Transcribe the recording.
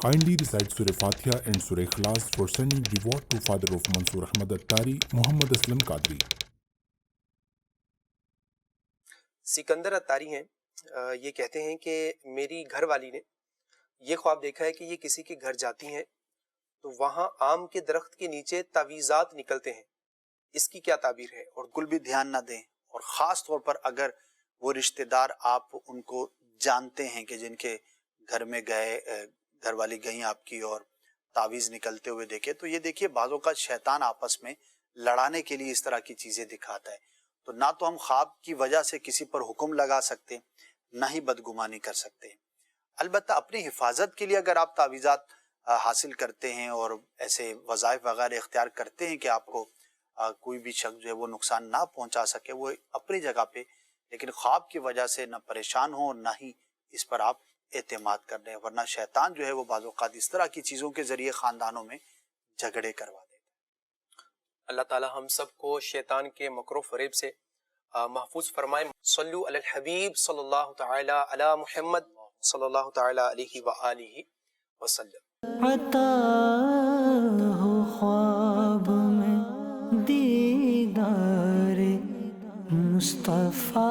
Kindly recite Surah Fatiha and Surah Ikhlas for sending reward to father of Mansoor Ahmad Attari, Muhammad Aslam Qadri. Sikandar اتاری ہیں، یہ کہتے ہیں کہ میری گھر والی نے یہ خواب دیکھا ہے کہ یہ کسی کے گھر جاتی ہیں تو وہاں آم کے درخت کے نیچے تعویذات نکلتے ہیں، اس کی کیا تعبیر ہے؟ اور بالکل بھی دھیان نہ دیں، اور خاص طور پر اگر وہ رشتہ دار آپ ان کو جانتے ہیں کہ جن کے گھر میں گئے، گھر والی گئیں آپ کی اور تعویذ نکلتے ہوئے دیکھے، تو یہ دیکھیے بعض اوقات شیطان آپس میں لڑانے کے لیے اس طرح کی چیزیں دکھاتا ہے. تو نہ تو ہم خواب کی وجہ سے کسی پر حکم لگا سکتے، نہ ہی بدگمانی کر سکتے. البتہ اپنی حفاظت کے لیے اگر آپ تعویذات حاصل کرتے ہیں اور ایسے وظائف وغیرہ اختیار کرتے ہیں کہ آپ کو کوئی بھی شخص جو ہے وہ نقصان نہ پہنچا سکے، وہ اپنی جگہ پہ، لیکن خواب کی وجہ سے نہ پریشان ہوں اور نہ ہی اس پر آپ اعتماد کر رہے ہیں، ورنہ شیطان جو ہے وہ بعض اوقات اس طرح کی چیزوں کے ذریعے خاندانوں میں جھگڑے کروا دیتا ہے. اللہ تعالی ہم سب کو شیطان کے مکر و فریب سے محفوظ فرمائے. صلو علی الحبیب صلی اللہ تعالی علی محمد صلی اللہ تعالی علیہ وآلہ وسلم. عطا ہو خواب میں دیدار مصطفیٰ